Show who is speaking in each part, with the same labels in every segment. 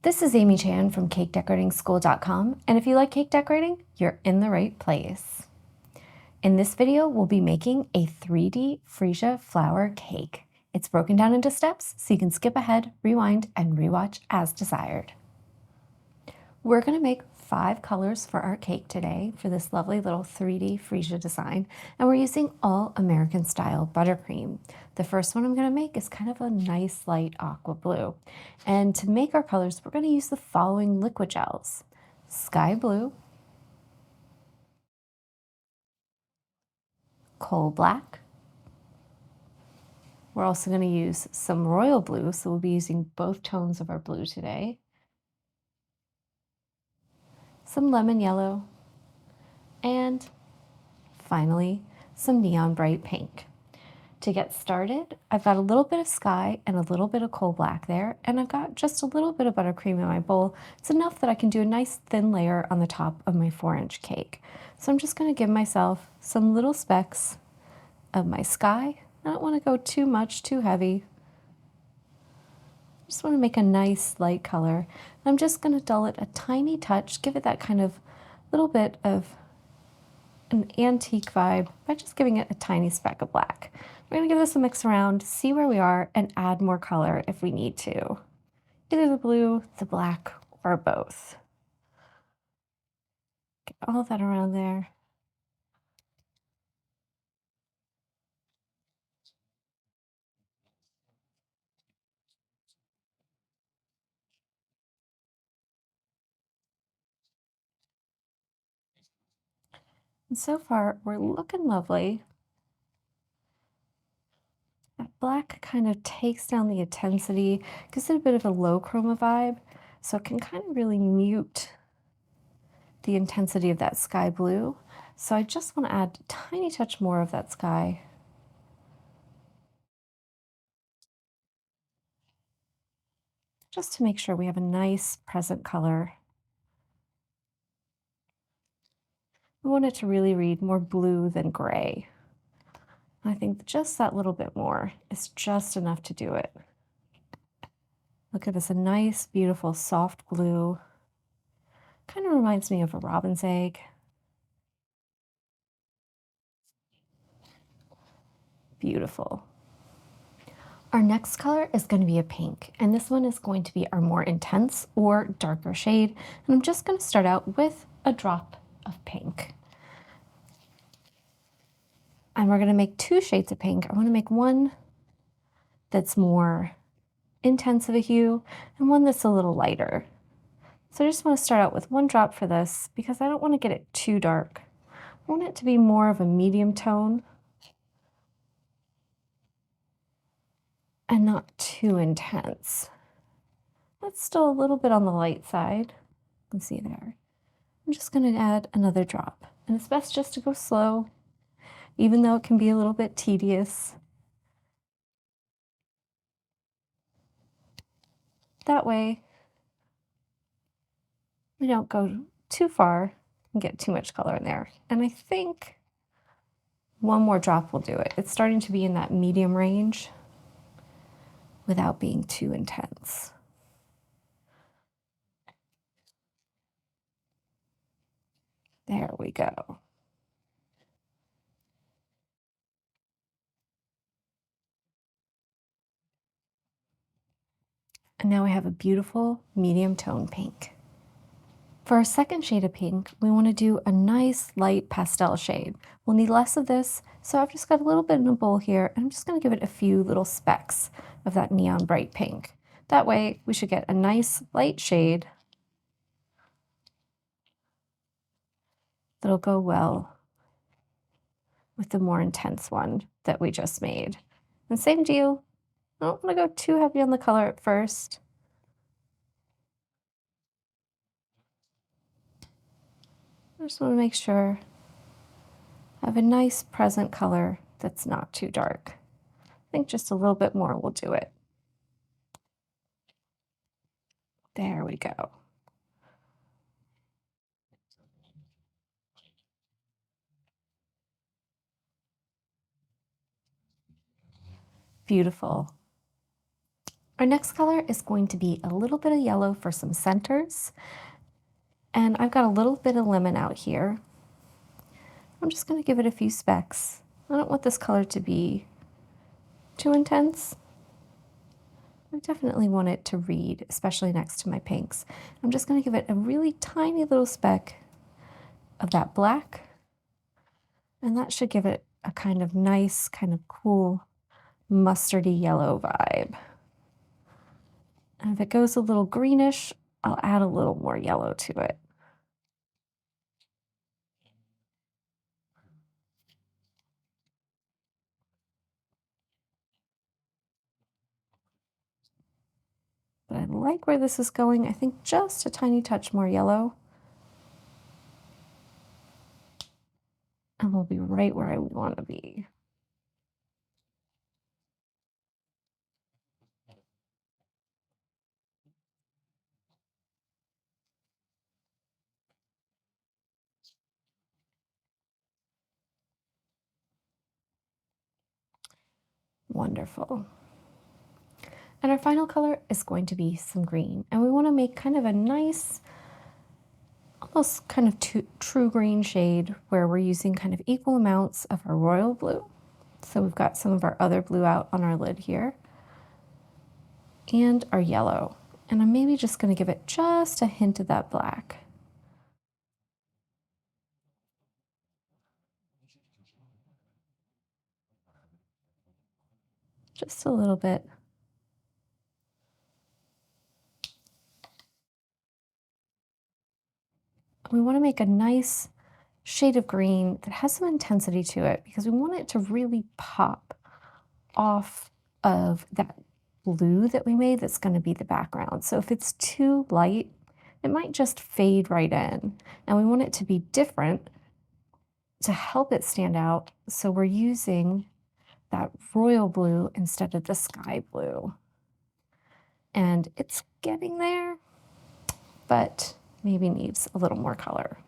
Speaker 1: This is Amy Chan from CakeDecoratingSchool.com, and if you like cake decorating, you're in the right place. In this video, we'll be making a 3D freesia flower cake. It's broken down into steps, so you can skip ahead, rewind, and rewatch as desired. We're going to make 5 colors for our cake today for this lovely little 3D freesia design, and we're using all American style buttercream. The first one I'm going to make is kind of a nice light aqua blue. And to make our colors, we're going to use the following liquid gels: sky blue, coal black. We're also going to use some royal blue, so we'll be using both tones of our blue today. Some lemon yellow, and finally, some neon bright pink. To get started, I've got a little bit of sky and a little bit of coal black there, and I've got just a little bit of buttercream in my bowl. It's enough that I can do a nice thin layer on the top of my 4-inch cake. So I'm just going to give myself some little specks of my sky. I don't want to go too much, too heavy. Just want to make a nice light color. I'm just going to dull it a tiny touch, give it that kind of little bit of an antique vibe by just giving it a tiny speck of black. We're going to give this a mix around, see where we are, and add more color if we need to. Either the blue, the black, or both. Get all that around there. And so far, we're looking lovely. That black kind of takes down the intensity, gives it a bit of a low chroma vibe, so it can kind of really mute the intensity of that sky blue. So I just want to add a tiny touch more of that sky. Just to make sure we have a nice present color. We want it to really read more blue than gray. I think just that little bit more is just enough to do it. Look at this, a nice, beautiful, soft blue. Kind of reminds me of a robin's egg. Beautiful. Our next color is going to be a pink, and this one is going to be our more intense or darker shade. And I'm just going to start out with a drop of pink. And we're going to make 2 shades of pink. I want to make one that's more intense of a hue and one that's a little lighter. So I just want to start out with 1 drop for this because I don't want to get it too dark. I want it to be more of a medium tone and not too intense. That's still a little bit on the light side. You can see there. I'm just going to add another drop. And it's best just to go slow, even though it can be a little bit tedious. That way, we don't go too far and get too much color in there. And I think 1 more drop will do it. It's starting to be in that medium range without being too intense. There we go. And now we have a beautiful medium tone pink. For our second shade of pink, we want to do a nice light pastel shade. We'll need less of this, so I've just got a little bit in a bowl here, and I'm just going to give it a few little specks of that neon bright pink. That way, we should get a nice light shade that'll go well with the more intense one that we just made. And same deal, I don't want to go too heavy on the color at first. I just want to make sure I have a nice present color that's not too dark. I think just a little bit more will do it. There we go. Beautiful. Our next color is going to be a little bit of yellow for some centers. And I've got a little bit of lemon out here. I'm just going to give it a few specks. I don't want this color to be too intense. I definitely want it to read, especially next to my pinks. I'm just going to give it a really tiny little speck of that black, and that should give it a kind of nice, kind of cool, mustardy yellow vibe. And if it goes a little greenish, I'll add a little more yellow to it. But I like where this is going. I think just a tiny touch more yellow, and we'll be right where I want to be. Wonderful. And our final color is going to be some green. And we want to make kind of a nice, almost kind of true green shade where we're using kind of equal amounts of our royal blue. So we've got some of our other blue out on our lid here. And our yellow. And I'm maybe just going to give it just a hint of that black. Just a little bit. We want to make a nice shade of green that has some intensity to it because we want it to really pop off of that blue that we made that's going to be the background. So if it's too light, it might just fade right in. And we want it to be different to help it stand out. So we're using that royal blue instead of the sky blue. And it's getting there, but maybe needs a little more color.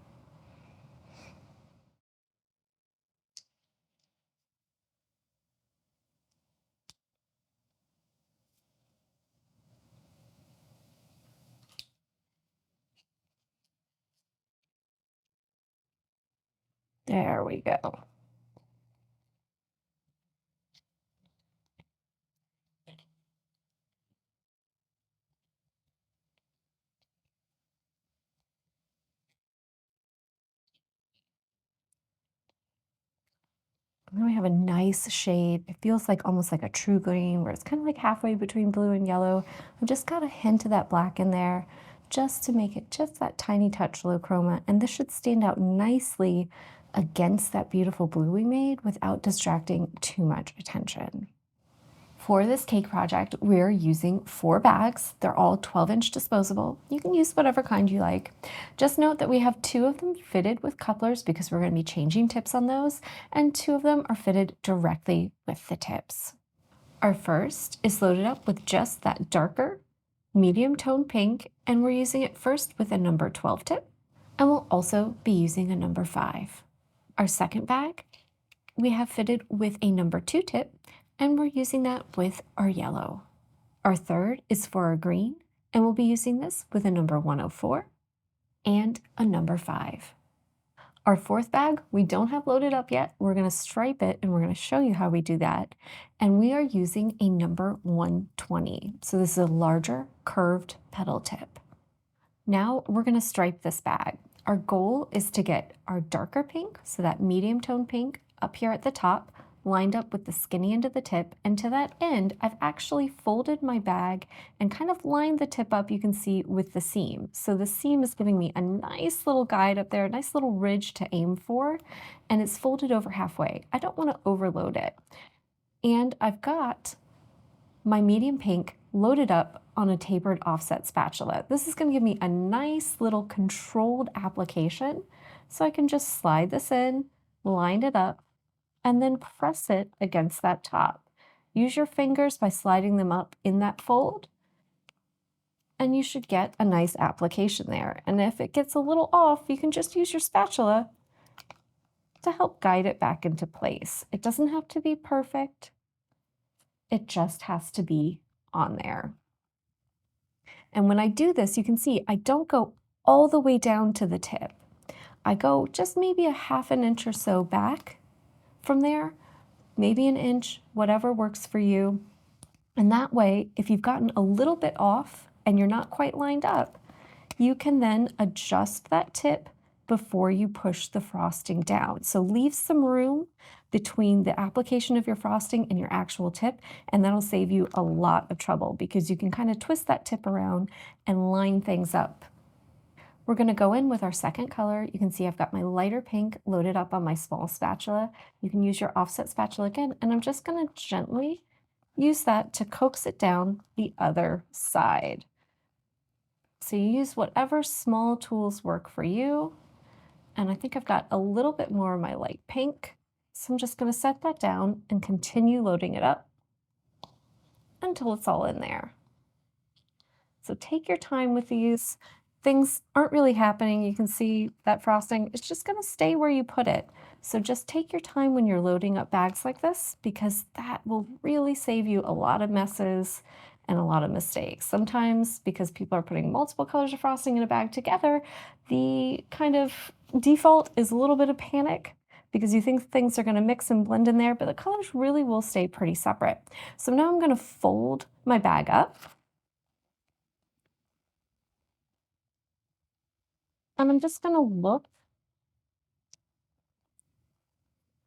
Speaker 1: There we go. And then we have a nice shade. It feels like almost like a true green where it's kind of like halfway between blue and yellow. I've just got a hint of that black in there just to make it just that tiny touch low chroma. And this should stand out nicely against that beautiful blue we made without distracting too much attention. For this cake project, we're using 4 bags. They're all 12-inch disposable. You can use whatever kind you like. Just note that we have 2 of them fitted with couplers because we're going to be changing tips on those, and 2 of them are fitted directly with the tips. Our first is loaded up with just that darker medium tone pink, and we're using it first with a number 12 tip, and we'll also be using a number 5. Our second bag we have fitted with a number 2 tip, and we're using that with our yellow. Our third is for our green, and we'll be using this with a number 104 and a number 5. Our fourth bag, we don't have loaded up yet. We're going to stripe it, and we're going to show you how we do that. And we are using a number 120. So this is a larger curved petal tip. Now we're going to stripe this bag. Our goal is to get our darker pink, so that medium tone pink up here at the top, lined up with the skinny end of the tip, and to that end, I've actually folded my bag and kind of lined the tip up, you can see, with the seam. So the seam is giving me a nice little guide up there, a nice little ridge to aim for, and it's folded over halfway. I don't want to overload it. And I've got my medium pink loaded up on a tapered offset spatula. This is going to give me a nice little controlled application, so I can just slide this in, line it up, and then press it against that top. Use your fingers by sliding them up in that fold, and you should get a nice application there. And if it gets a little off, you can just use your spatula to help guide it back into place. It doesn't have to be perfect. It just has to be on there. And when I do this, you can see I don't go all the way down to the tip. I go just maybe a half an inch or so back from there, maybe an inch, whatever works for you. And that way, if you've gotten a little bit off and you're not quite lined up, you can then adjust that tip before you push the frosting down. So leave some room between the application of your frosting and your actual tip, and that'll save you a lot of trouble because you can kind of twist that tip around and line things up. We're gonna go in with our second color. You can see I've got my lighter pink loaded up on my small spatula. You can use your offset spatula again, and I'm just gonna gently use that to coax it down the other side. So you use whatever small tools work for you. And I think I've got a little bit more of my light pink. So I'm just gonna set that down and continue loading it up until it's all in there. So take your time with these. Things aren't really happening. You can see that frosting is just gonna stay where you put it. So just take your time when you're loading up bags like this because that will really save you a lot of messes and a lot of mistakes. Sometimes because people are putting multiple colors of frosting in a bag together, the kind of default is a little bit of panic because you think things are gonna mix and blend in there, but the colors really will stay pretty separate. So now I'm gonna fold my bag up. And I'm just gonna look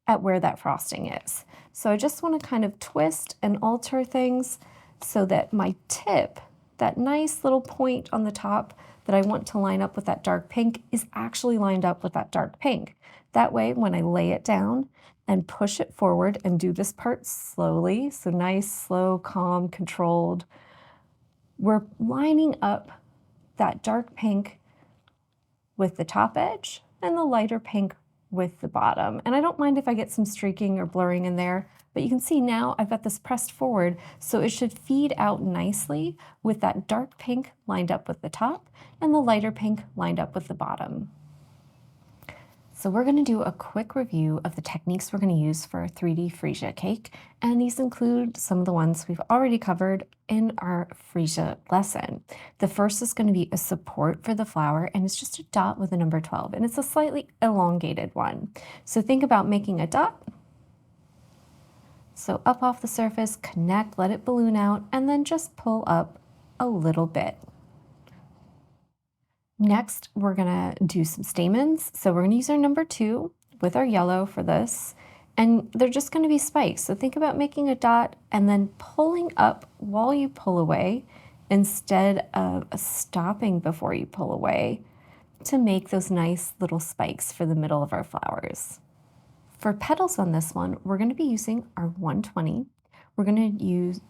Speaker 1: at where that frosting is. So I just wanna kind of twist and alter things so that my tip, that nice little point on the top that I want to line up with that dark pink is actually lined up with that dark pink. That way, when I lay it down and push it forward and do this part slowly, so nice, slow, calm, controlled, we're lining up that dark pink with the top edge and the lighter pink with the bottom. And I don't mind if I get some streaking or blurring in there, but you can see now I've got this pressed forward, so it should feed out nicely with that dark pink lined up with the top and the lighter pink lined up with the bottom. So we're going to do a quick review of the techniques we're going to use for a 3D Freesia cake, and these include some of the ones we've already covered in our Freesia lesson. The first is going to be a support for the flower, and it's just a dot with a number 12, and it's a slightly elongated one. So think about making a dot. So up off the surface, connect, let it balloon out, and then just pull up a little bit. Next, we're gonna do some stamens. So we're gonna use our number 2 with our yellow for this, and they're just gonna be spikes. So think about making a dot and then pulling up while you pull away instead of stopping before you pull away to make those nice little spikes for the middle of our flowers. For petals on this one, we're gonna be using our 120. We're gonna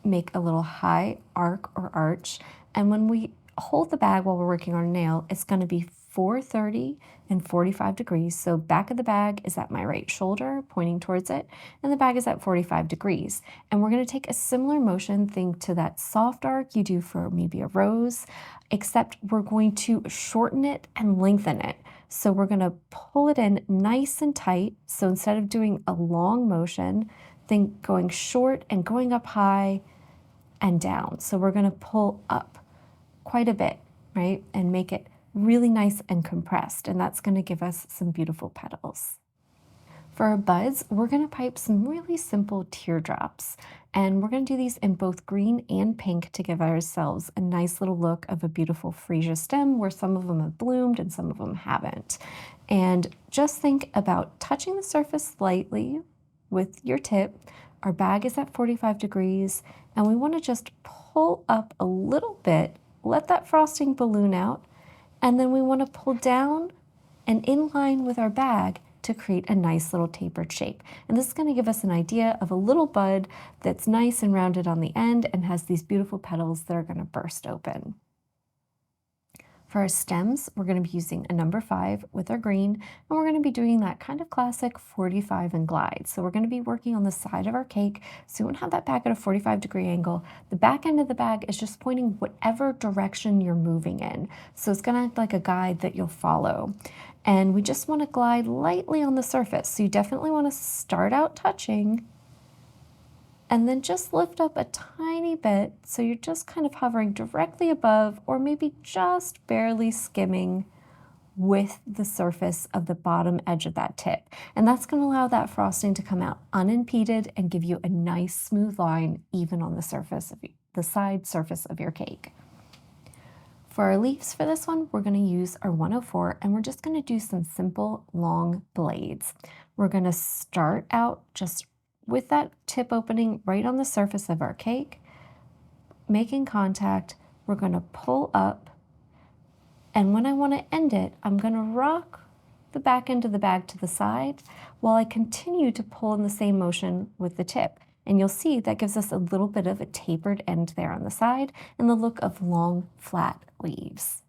Speaker 1: make a little high arc or arch, and when we hold the bag while we're working on a nail, it's going to be 430 and 45 degrees. So back of the bag is at my right shoulder, pointing towards it, and the bag is at 45 degrees. And we're going to take a similar motion thing to that soft arc you do for maybe a rose, except we're going to shorten it and lengthen it. So we're going to pull it in nice and tight. So instead of doing a long motion, think going short and going up high and down. So we're going to pull up quite a bit, right? And make it really nice and compressed. And that's going to give us some beautiful petals. For our buds, we're going to pipe some really simple teardrops. And we're going to do these in both green and pink to give ourselves a nice little look of a beautiful freesia stem where some of them have bloomed and some of them haven't. And just think about touching the surface lightly with your tip. Our bag is at 45 degrees, and we want to just pull up a little bit, let that frosting balloon out, and then we want to pull down and in line with our bag to create a nice little tapered shape. And this is going to give us an idea of a little bud that's nice and rounded on the end and has these beautiful petals that are going to burst open. For our stems, we're going to be using a number 5 with our green, and we're going to be doing that kind of classic 45 and glide. So we're going to be working on the side of our cake, so we want to have that bag at a 45-degree angle. The back end of the bag is just pointing whatever direction you're moving in. So it's going to act like a guide that you'll follow. And we just want to glide lightly on the surface. So you definitely want to start out touching And then just lift up a tiny bit so you're just kind of hovering directly above or maybe just barely skimming with the surface of the bottom edge of that tip. And that's going to allow that frosting to come out unimpeded and give you a nice smooth line even on the surface of the side surface of your cake. For our leaves for this one, we're going to use our 104 and we're just going to do some simple long blades. We're going to start out just with that tip opening right on the surface of our cake, making contact. We're going to pull up, and when I want to end it, I'm going to rock the back end of the bag to the side while I continue to pull in the same motion with the tip. And you'll see that gives us a little bit of a tapered end there on the side and the look of long, flat leaves.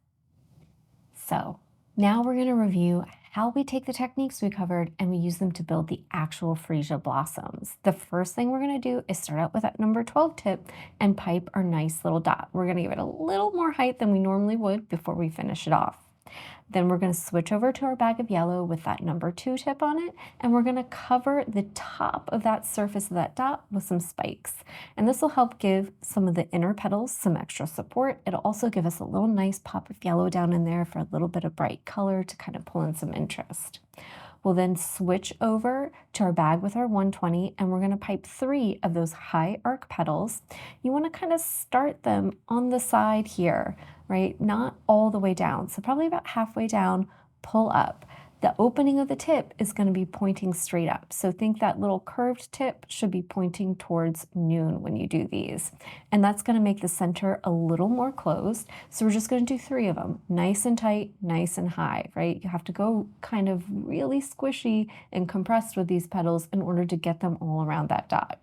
Speaker 1: So now we're going to review how we take the techniques we covered and we use them to build the actual freesia blossoms. The first thing we're going to do is start out with that number 12 tip and pipe our nice little dot. We're going to give it a little more height than we normally would before we finish it off. Then we're going to switch over to our bag of yellow with that number 2 tip on it, and we're going to cover the top of that surface of that dot with some spikes. And this will help give some of the inner petals some extra support. It'll also give us a little nice pop of yellow down in there for a little bit of bright color to kind of pull in some interest. We'll then switch over to our bag with our 120, and we're going to pipe 3 of those high arc petals. You want to kind of start them on the side here, right? Not all the way down. So probably about halfway down, pull up. The opening of the tip is going to be pointing straight up. So think that little curved tip should be pointing towards noon when you do these. And that's going to make the center a little more closed. So we're just going to do 3 of them, nice and tight, nice and high, right? You have to go kind of really squishy and compressed with these petals in order to get them all around that dot.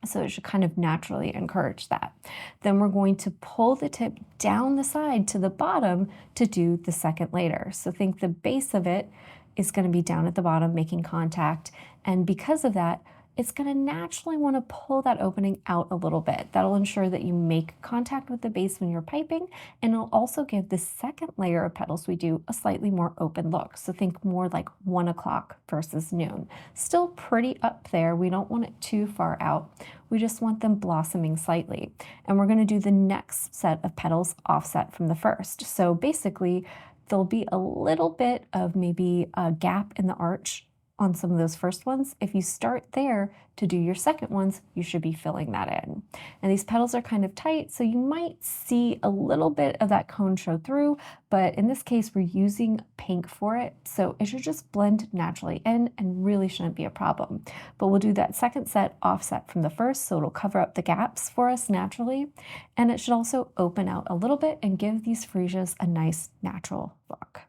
Speaker 1: So it should kind of naturally encourage that. Then we're going to pull the tip down the side to the bottom to do the second layer. So think the base of it is going to be down at the bottom making contact. And because of that, it's going to naturally want to pull that opening out a little bit. That'll ensure that you make contact with the base when you're piping, and it'll also give the second layer of petals we do a slightly more open look. So think more like 1 o'clock versus noon. Still pretty up there. We don't want it too far out. We just want them blossoming slightly. And we're going to do the next set of petals offset from the first. So basically, there'll be a little bit of maybe a gap in the arch on some of those first ones. If you start there to do your second ones, you should be filling that in. And these petals are kind of tight, so you might see a little bit of that cone show through, but in this case, we're using pink for it, so it should just blend naturally in and really shouldn't be a problem. But we'll do that second set offset from the first, so it'll cover up the gaps for us naturally, and it should also open out a little bit and give these freesias a nice natural look.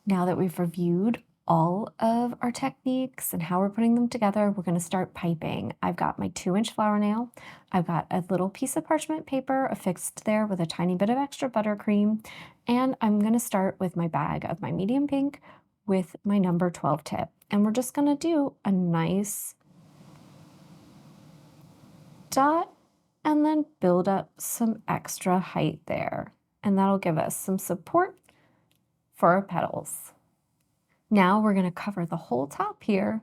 Speaker 1: Now that we've reviewed all of our techniques and how we're putting them together, we're going to start piping. I've got my 2-inch flower nail. I've got a little piece of parchment paper affixed there with a tiny bit of extra buttercream. And I'm going to start with my bag of my medium pink with my number 12 tip. And we're just going to do a nice dot and then build up some extra height there. And that'll give us some support for our petals. Now we're going to cover the whole top here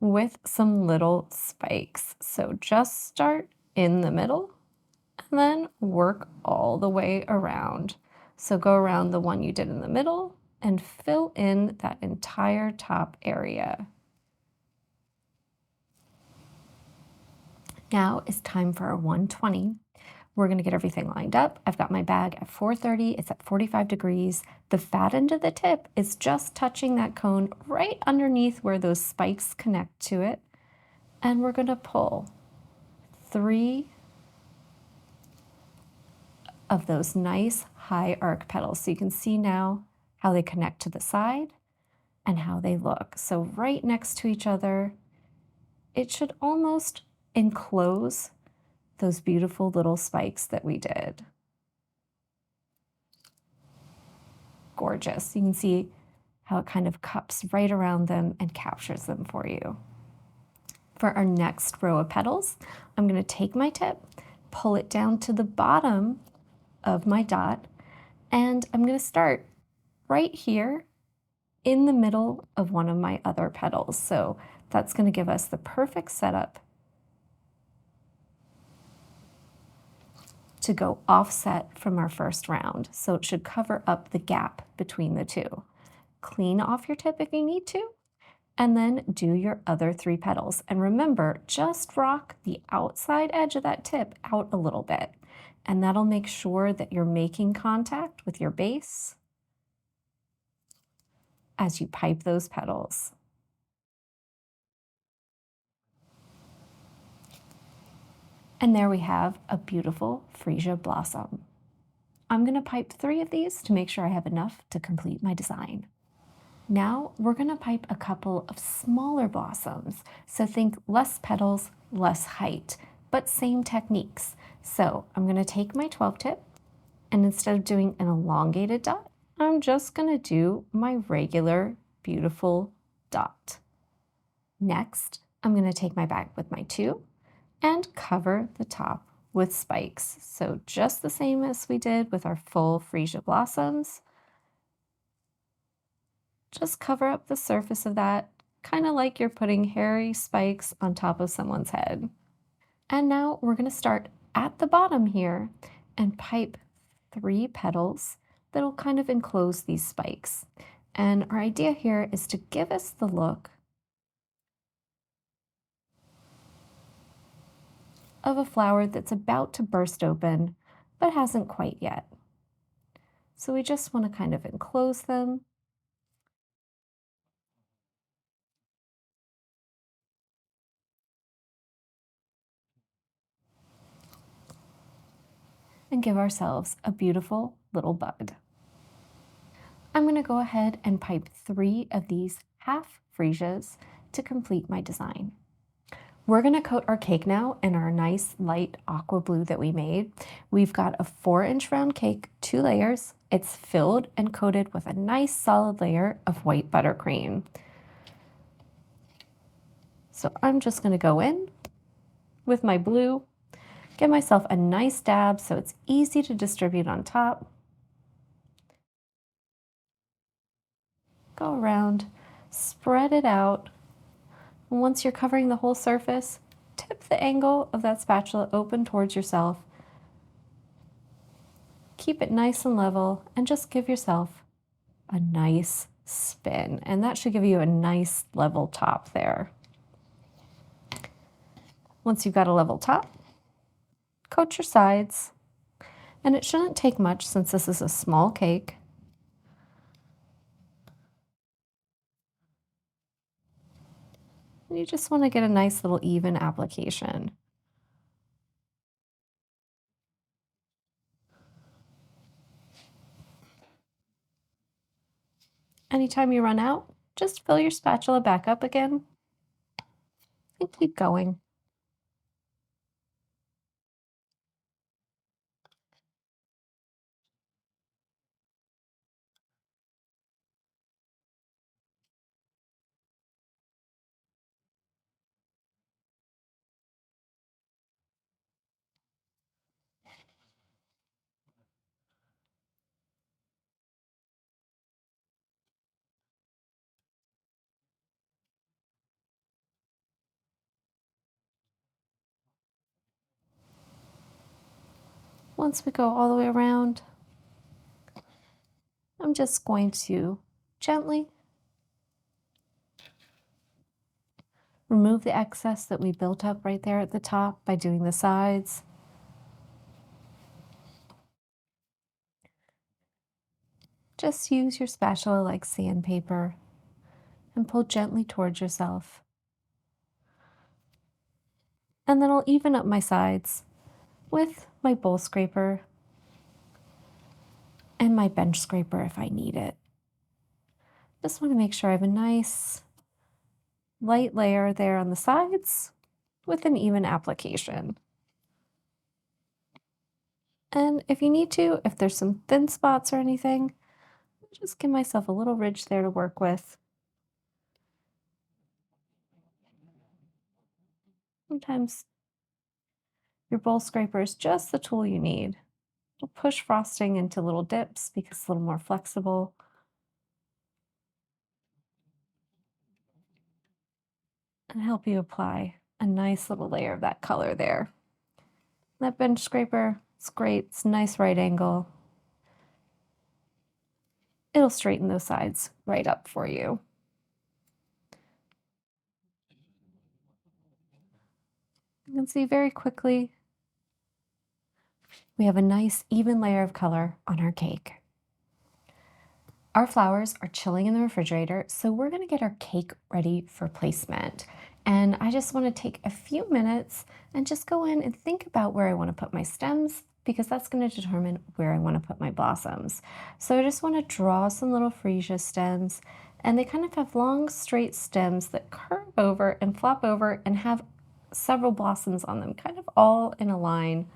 Speaker 1: with some little spikes. So just start in the middle and then work all the way around. So go around the one you did in the middle and fill in that entire top area. Now it's time for our 120. We're going to get everything lined up. I've got my bag at 430. It's at 45 degrees. The fat end of the tip is just touching that cone right underneath where those spikes connect to it. And we're going to pull 3 of those nice high arc petals. So you can see now how they connect to the side and how they look. So right next to each other, it should almost enclose those beautiful little spikes that we did. Gorgeous. You can see how it kind of cups right around them and captures them for you. For our next row of petals, I'm going to take my tip, pull it down to the bottom of my dot, and I'm going to start right here in the middle of one of my other petals. So that's going to give us the perfect setup to go offset from our first round, so it should cover up the gap between the two. Clean off your tip if you need to, and then do your other 3 petals. And remember, just rock the outside edge of that tip out a little bit, and that'll make sure that you're making contact with your base as you pipe those petals. And there we have a beautiful freesia blossom. I'm going to pipe 3 of these to make sure I have enough to complete my design. Now we're going to pipe a couple of smaller blossoms. So think less petals, less height, but same techniques. So I'm going to take my 12 tip, and instead of doing an elongated dot, I'm just going to do my regular beautiful dot. Next, I'm going to take my bag with my 2 and cover the top with spikes. So just the same as we did with our full freesia blossoms. Just cover up the surface of that, kind of like you're putting hairy spikes on top of someone's head. And now we're going to start at the bottom here and pipe 3 petals that'll kind of enclose these spikes. And our idea here is to give us the look of a flower that's about to burst open, but hasn't quite yet. So we just want to kind of enclose them. And give ourselves a beautiful little bud. I'm going to go ahead and pipe 3 of these half freesias to complete my design. We're going to coat our cake now in our nice light aqua blue that we made. We've got a 4-inch round cake, 2 layers. It's filled and coated with a nice solid layer of white buttercream. So I'm just going to go in with my blue, give myself a nice dab so it's easy to distribute on top. Go around, spread it out. And once you're covering the whole surface, tip the angle of that spatula open towards yourself. Keep it nice and level and just give yourself a nice spin. And that should give you a nice level top there. Once you've got a level top, coat your sides. And it shouldn't take much since this is a small cake. And you just want to get a nice little even application. Anytime you run out, just fill your spatula back up again and keep going. Once we go all the way around, I'm just going to gently remove the excess that we built up right there at the top by doing the sides. Just use your spatula like sandpaper and pull gently towards yourself. And then I'll even up my sides with my bowl scraper and my bench scraper if I need it. Just want to make sure I have a nice light layer there on the sides with an even application. And if you need to, if there's some thin spots or anything, just give myself a little ridge there to work with. Sometimes your bowl scraper is just the tool you need. It'll push frosting into little dips because it's a little more flexible. And help you apply a nice little layer of that color there. That bench scraper It's great. It's a nice right angle. It'll straighten those sides right up for you. You can see very quickly we have a nice even layer of color on our cake. Our flowers are chilling in the refrigerator, so we're gonna get our cake ready for placement. And I just wanna take a few minutes and just go in and think about where I wanna put my stems, because that's gonna determine where I wanna put my blossoms. So I just wanna draw some little freesia stems, and they kind of have long, straight stems that curve over and flop over and have several blossoms on them, kind of all in a line,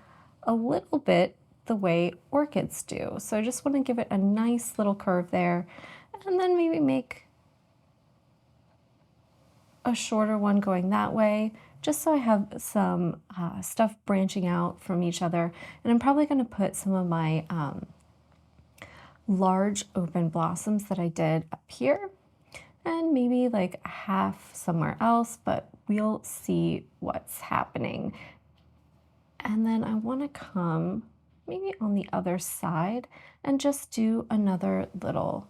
Speaker 1: a little bit the way orchids do. So I just want to give it a nice little curve there, and then maybe make a shorter one going that way, just so I have some stuff branching out from each other. And I'm probably going to put some of my large open blossoms that I did up here, and maybe like half somewhere else, but we'll see what's happening. And then I want to come maybe on the other side and just do another little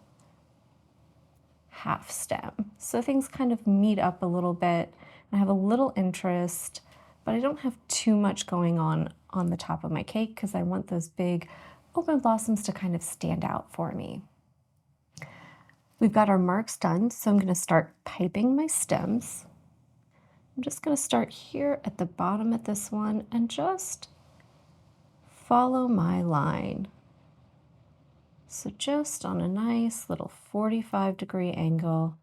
Speaker 1: half stem. So things kind of meet up a little bit. I have a little interest, but I don't have too much going on the top of my cake because I want those big open blossoms to kind of stand out for me. We've got our marks done, so I'm going to start piping my stems. I'm just going to start here at the bottom at this one and just follow my line. So just on a nice little 45-degree angle,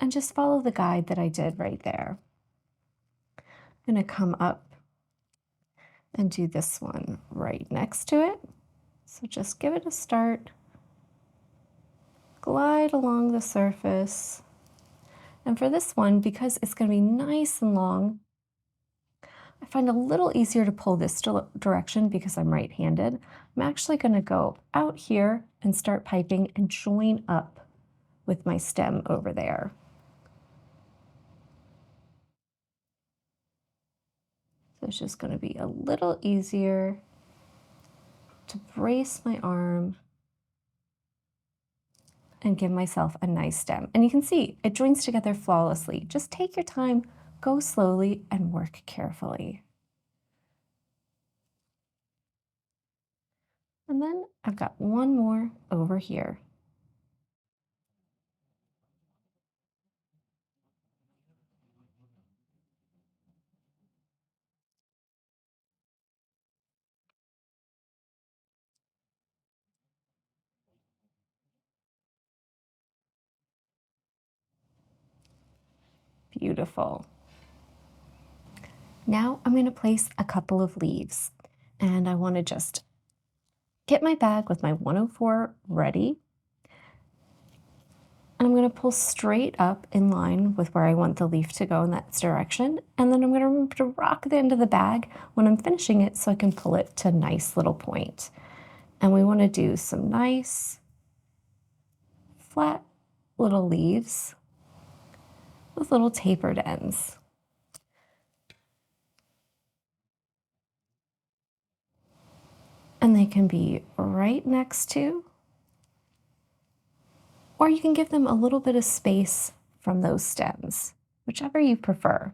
Speaker 1: and just follow the guide that I did right there. I'm going to come up and do this one right next to it. So just give it a start, glide along the surface. And for this one, because it's going to be nice and long, I find a little easier to pull this direction because I'm right-handed. I'm actually going to go out here and start piping and join up with my stem over there. So it's just going to be a little easier to brace my arm and give myself a nice stem. And you can see it joins together flawlessly. Just take your time, go slowly, and work carefully. And then I've got one more over here. Beautiful. Now I'm going to place a couple of leaves, and I want to just get my bag with my 104 ready. And I'm going to pull straight up in line with where I want the leaf to go in that direction. And then I'm going to remember to rock the end of the bag when I'm finishing it so I can pull it to a nice little point. And we want to do some nice flat little leaves with little tapered ends. And they can be right next to, or you can give them a little bit of space from those stems, whichever you prefer.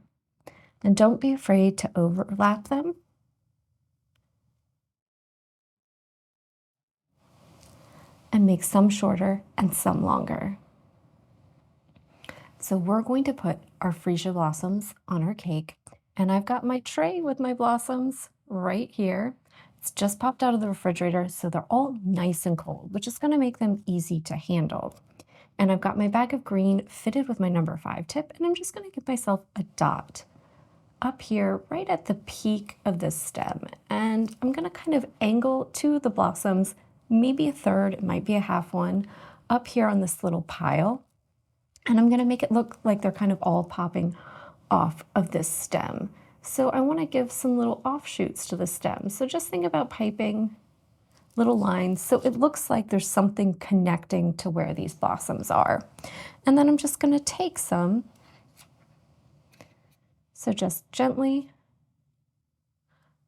Speaker 1: And don't be afraid to overlap them. And make some shorter and some longer. So we're going to put our freesia blossoms on our cake, and I've got my tray with my blossoms right here. It's just popped out of the refrigerator, so they're all nice and cold, which is going to make them easy to handle. And I've got my bag of green fitted with my number 5 tip, and I'm just going to give myself a dot up here right at the peak of this stem. And I'm going to kind of angle to the blossoms, maybe a third, it might be a half one, up here on this little pile. And I'm going to make it look like they're kind of all popping off of this stem. So I want to give some little offshoots to the stem. So just think about piping little lines so it looks like there's something connecting to where these blossoms are. And then I'm just going to take some. So just gently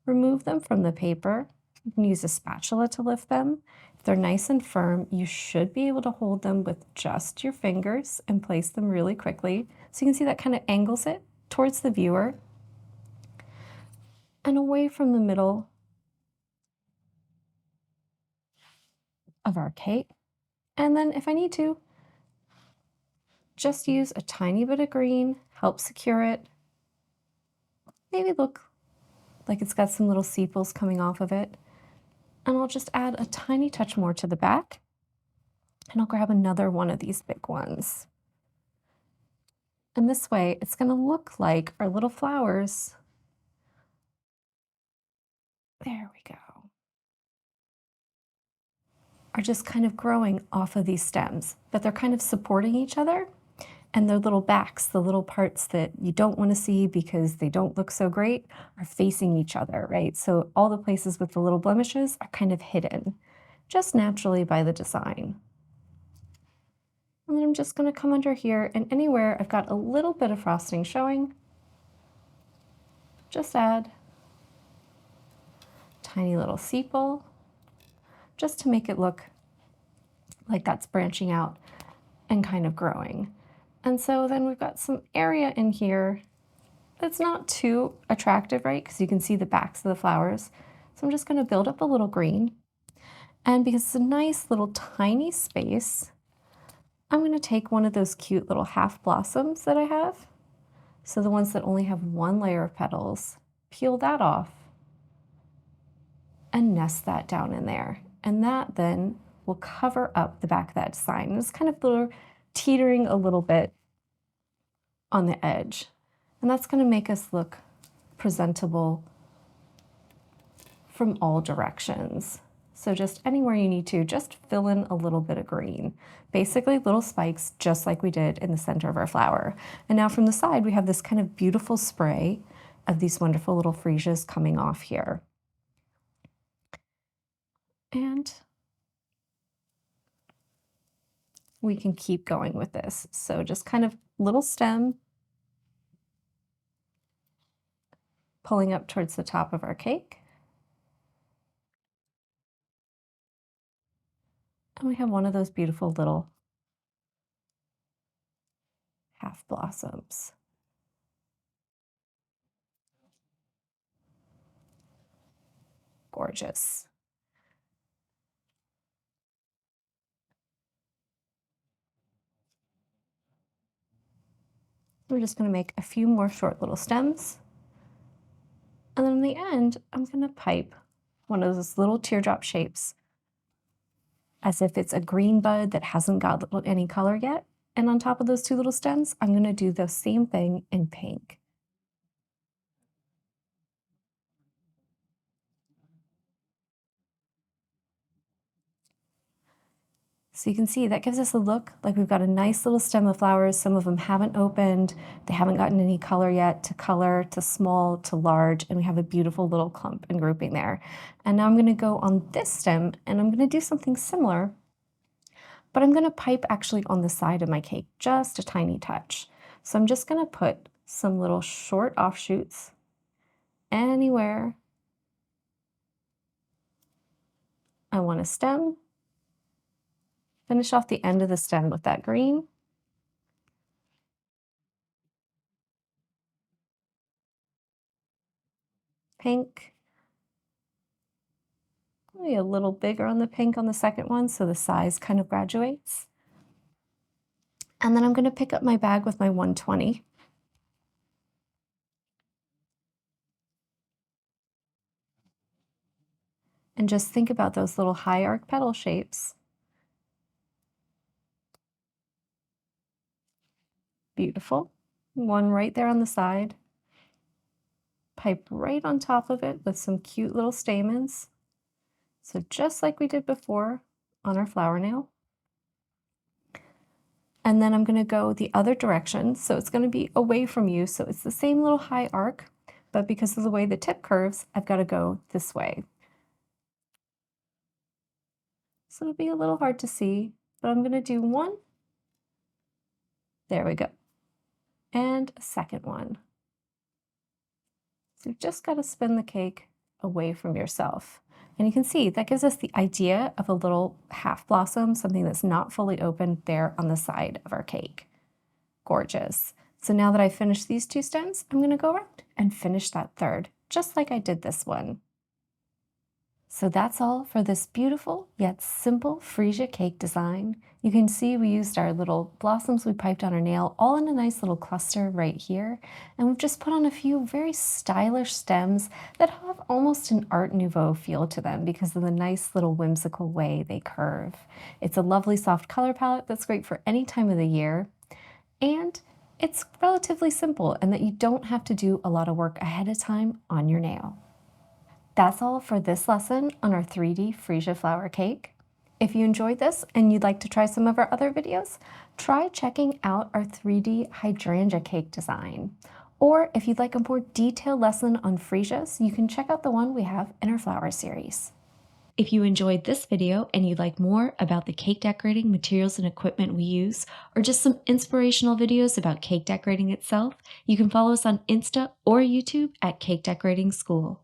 Speaker 1: Remove them from the paper. You can use a spatula to lift them. If they're nice and firm, you should be able to hold them with just your fingers and place them really quickly. So you can see that kind of angles it towards the viewer and away from the middle of our cake. And then if I need to, just use a tiny bit of green, help secure it. Maybe look like it's got some little sepals coming off of it. And I'll just add a tiny touch more to the back. And I'll grab another one of these big ones. And this way, it's going to look like our little flowers. There we go. Are just kind of growing off of these stems, but they're kind of supporting each other. And their little backs, the little parts that you don't want to see because they don't look so great, are facing each other, right? So all the places with the little blemishes are kind of hidden, just naturally by the design. And then I'm just going to come under here, and anywhere I've got a little bit of frosting showing, just add tiny little sepal, just to make it look like that's branching out and kind of growing. And so then we've got some area in here that's not too attractive, right? Because you can see the backs of the flowers. So I'm just going to build up a little green. And because it's a nice little tiny space, I'm going to take one of those cute little half blossoms that I have. So the ones that only have one layer of petals, peel that off and nest that down in there. And that then will cover up the back of that design. And it's kind of little teetering a little bit on the edge. And that's going to make us look presentable from all directions. So just anywhere you need to, just fill in a little bit of green. Basically little spikes, just like we did in the center of our flower. And now from the side, we have this kind of beautiful spray of these wonderful little freesias coming off here. And we can keep going with this. So just kind of little stem pulling up towards the top of our cake. And we have one of those beautiful little half blossoms. Gorgeous. We're just going to make a few more short little stems. And then in the end, I'm going to pipe one of those little teardrop shapes as if it's a green bud that hasn't got any color yet. And on top of those two little stems, I'm going to do the same thing in pink. So you can see that gives us a look like we've got a nice little stem of flowers. Some of them haven't opened, they haven't gotten any color yet, to color, to small, to large, and we have a beautiful little clump and grouping there. And now I'm going to go on this stem and I'm going to do something similar, but I'm going to pipe actually on the side of my cake, just a tiny touch. So I'm just going to put some little short offshoots anywhere I want to stem. Finish off the end of the stem with that green. Pink. Maybe a little bigger on the pink on the second one so the size kind of graduates. And then I'm going to pick up my bag with my 120. And just think about those little high arc petal shapes. Beautiful. One right there on the side. Pipe right on top of it with some cute little stamens. So just like we did before on our flower nail. And then I'm going to go the other direction. So it's going to be away from you. So it's the same little high arc, but because of the way the tip curves, I've got to go this way. So it'll be a little hard to see, but I'm going to do one. There we go. And a second one. So you've just got to spin the cake away from yourself. And you can see that gives us the idea of a little half blossom, something that's not fully open there on the side of our cake. Gorgeous. So now that I've finished these 2 stems, I'm going to go around and finish that third, just like I did this one. So that's all for this beautiful yet simple freesia cake design. You can see we used our little blossoms we piped on our nail all in a nice little cluster right here. And we've just put on a few very stylish stems that have almost an Art Nouveau feel to them because of the nice little whimsical way they curve. It's a lovely soft color palette that's great for any time of the year. And it's relatively simple and that you don't have to do a lot of work ahead of time on your nail. That's all for this lesson on our 3D freesia flower cake. If you enjoyed this and you'd like to try some of our other videos, try checking out our 3D hydrangea cake design. Or if you'd like a more detailed lesson on freesias, you can check out the one we have in our flower series. If you enjoyed this video and you'd like more about the cake decorating materials and equipment we use, or just some inspirational videos about cake decorating itself, you can follow us on Insta or YouTube at Cake Decorating School.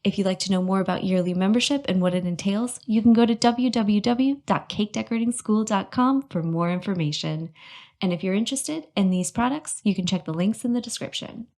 Speaker 1: If you'd like to know more about yearly membership and what it entails, you can go to www.cakedecoratingschool.com for more information. And if you're interested in these products, you can check the links in the description.